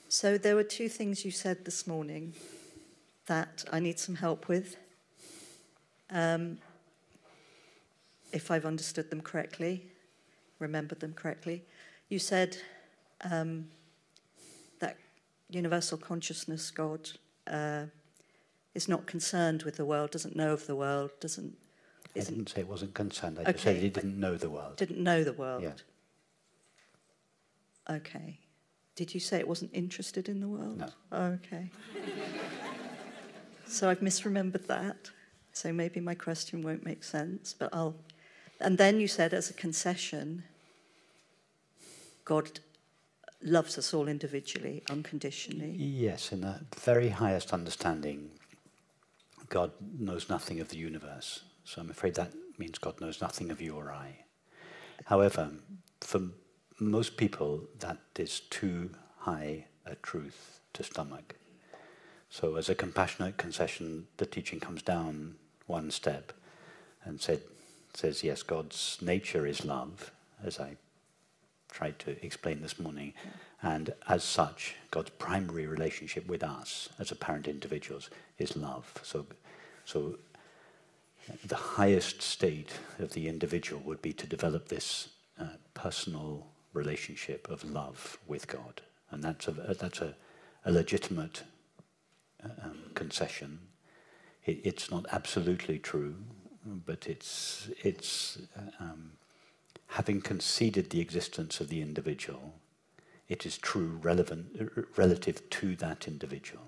So there were two things you said this morning that I need some help with. If I've understood them correctly, remembered them correctly. You said that universal consciousness, God, is not concerned with the world, doesn't know of the world, I didn't say it wasn't concerned. I just said he didn't know the world. Didn't know the world. Yeah. Okay. Did you say it wasn't interested in the world? No. Okay. So I've misremembered that. So maybe my question won't make sense, but I'll... And then you said, as a concession, God loves us all individually, unconditionally. Yes, in the very highest understanding, God knows nothing of the universe. So I'm afraid that means God knows nothing of you or I. However, for most people, that is too high a truth to stomach. So as a compassionate concession, the teaching comes down one step and says, yes, God's nature is love, as I tried to explain this morning, and as such, God's primary relationship with us as apparent individuals is love. So the highest state of the individual would be to develop this personal relationship of love with God, and that's a legitimate concession. It's not absolutely true, but it's having conceded the existence of the individual, it is true relative to that individual.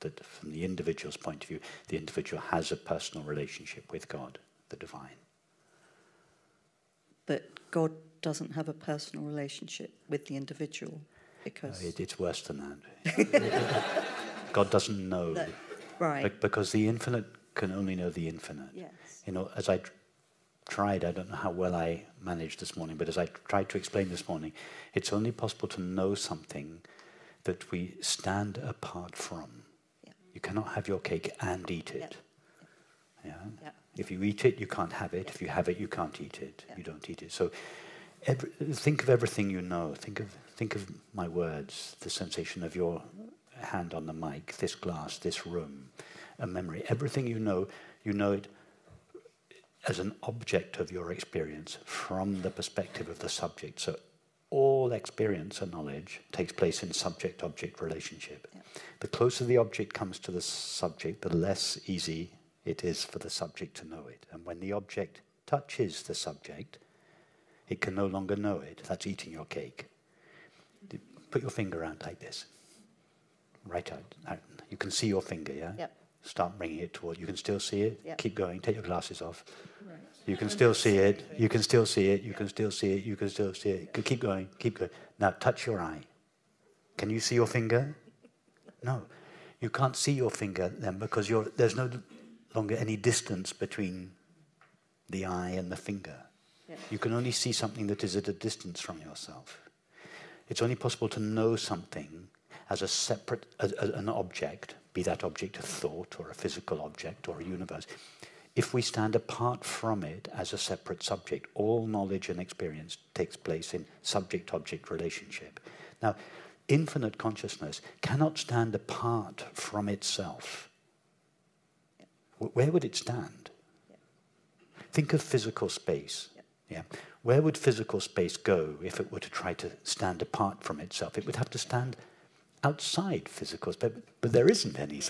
That from the individual's point of view, the individual has a personal relationship with God, the divine. But God doesn't have a personal relationship with the individual because... It's worse than that. God doesn't know. Right. Because the infinite can only know the infinite. Yes. You know, as I tried, I don't know how well I managed this morning, but as I tried to explain this morning, it's only possible to know something that we stand apart from. Yeah. You cannot have your cake and eat it. Yeah. Yeah. If you eat it, you can't have it. If you have it, you can't eat it. You don't eat it. So think of everything you know. Think of my words, the sensation of your hand on the mic, this glass, this room, a memory. Everything you know it as an object of your experience from the perspective of the subject. So all experience and knowledge takes place in subject-object relationship. Yeah. The closer the object comes to the subject, the less easy it is for the subject to know it. And when the object touches the subject, it can no longer know it. That's eating your cake. Put your finger out like this. Right out. You can see your finger, yeah? Yep. Start bringing it toward. You can still see it. Yep. Keep going. Take your glasses off. Right. You can still see it. You can still see it. You can still see it. You can still see it. Keep going. Keep going. Now touch your eye. Can you see your finger? No. You can't see your finger then because there's no longer any distance between the eye and the finger. Yep. You can only see something that is at a distance from yourself. It's only possible to know something as a separate, an object, be that object a thought or a physical object or a universe. If we stand apart from it as a separate subject, all knowledge and experience takes place in subject-object relationship. Now, infinite consciousness cannot stand apart from itself. Where would it stand? Think of physical space. Yeah. Where would physical space go if it were to try to stand apart from itself? It would have to stand outside physical space, but there isn't any.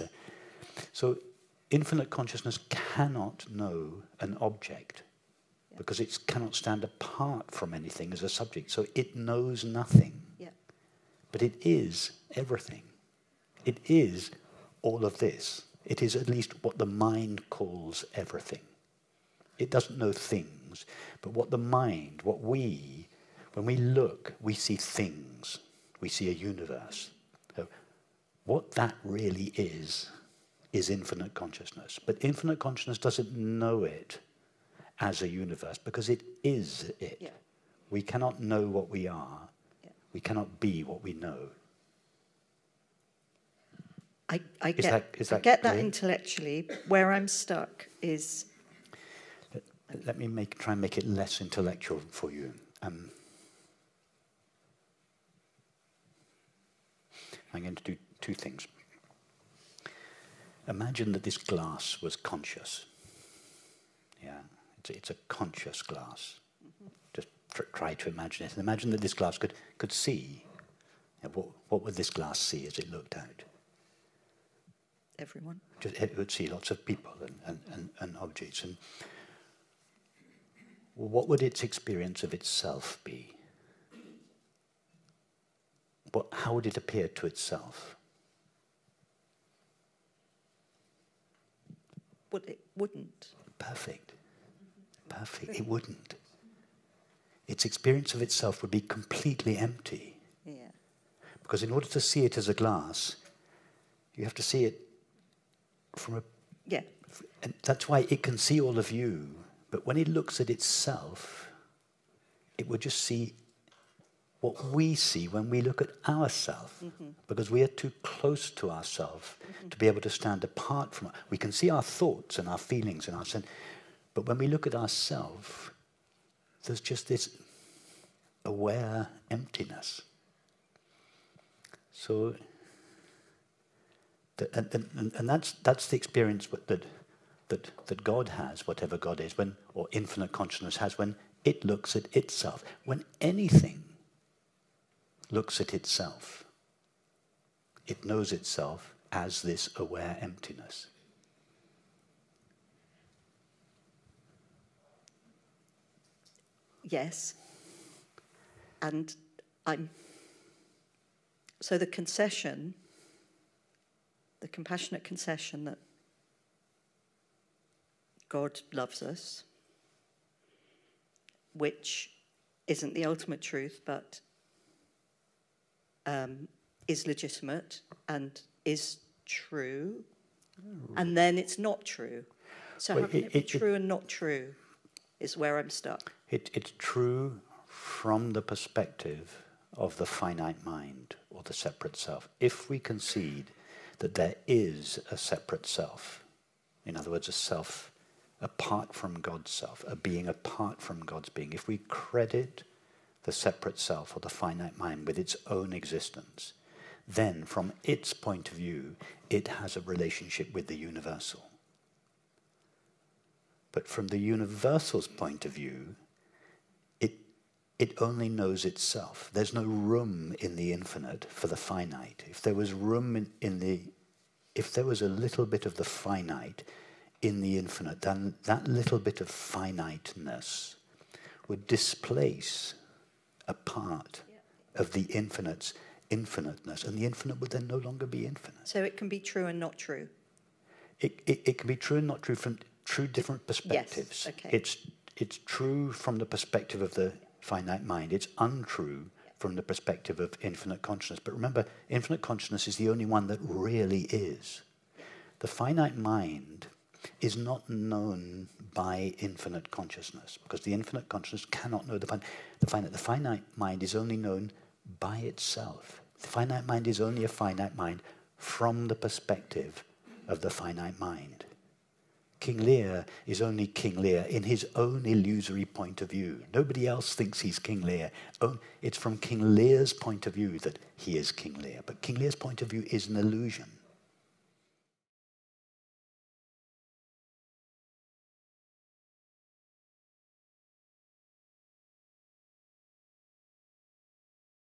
So infinite consciousness cannot know an object because it cannot stand apart from anything as a subject. So it knows nothing. Yeah. But it is everything. It is all of this. It is at least what the mind calls everything. It doesn't know things, but what the mind, when we look, we see things. We see a universe. So what that really is infinite consciousness. But infinite consciousness doesn't know it as a universe because it is it. Yeah. We cannot know what we are. Yeah. We cannot be what we know. I get that intellectually. Where I'm stuck is... Let me try and make it less intellectual for you. I'm going to do two things. Imagine that this glass was conscious. Yeah, it's a conscious glass. Mm-hmm. Just try to imagine it. And imagine that this glass could see. Yeah, what would this glass see as it looked out? Everyone. It would see lots of people and objects. And what would its experience of itself be? How would it appear to itself? But it wouldn't. Perfect. It wouldn't. Its experience of itself would be completely empty. Yeah. Because in order to see it as a glass, you have to see it from a... Yeah. And that's why it can see all of you. But when it looks at itself, it would just see what we see when we look at ourselves. Mm-hmm. Because we are too close to ourselves to be able to stand apart from it. We can see our thoughts and our feelings and our sense. But when we look at ourselves, there's just this aware emptiness. So, and that's the experience that God has, whatever God is, or infinite consciousness has, when it looks at itself. When anything looks at itself, it knows itself as this aware emptiness. Yes. And so the concession, the compassionate concession that God loves us, which isn't the ultimate truth, but is legitimate and is true, and then it's not true. So how can it be true and not true is where I'm stuck. It's true from the perspective of the finite mind or the separate self. If we concede that there is a separate self, in other words, a self apart from God's self, a being apart from God's being, if we credit the separate self or the finite mind with its own existence, then from its point of view, it has a relationship with the universal. But from the universal's point of view, it only knows itself. There's no room in the infinite for the finite. If there was room if there was a little bit of the finite in the infinite, then that little bit of finiteness would displace a part of the infinite's infiniteness, and the infinite would then no longer be infinite. So it can be true and not true. It can be true and not true from different perspectives. Yes, okay. It's true from the perspective of the finite mind. It's untrue from the perspective of infinite consciousness. But remember, infinite consciousness is the only one that really is. The finite mind is not known by infinite consciousness, because the infinite consciousness cannot know the finite. The finite mind is only known by itself. The finite mind is only a finite mind from the perspective of the finite mind. King Lear is only King Lear in his own illusory point of view. Nobody else thinks he's King Lear. It's from King Lear's point of view that he is King Lear. But King Lear's point of view is an illusion.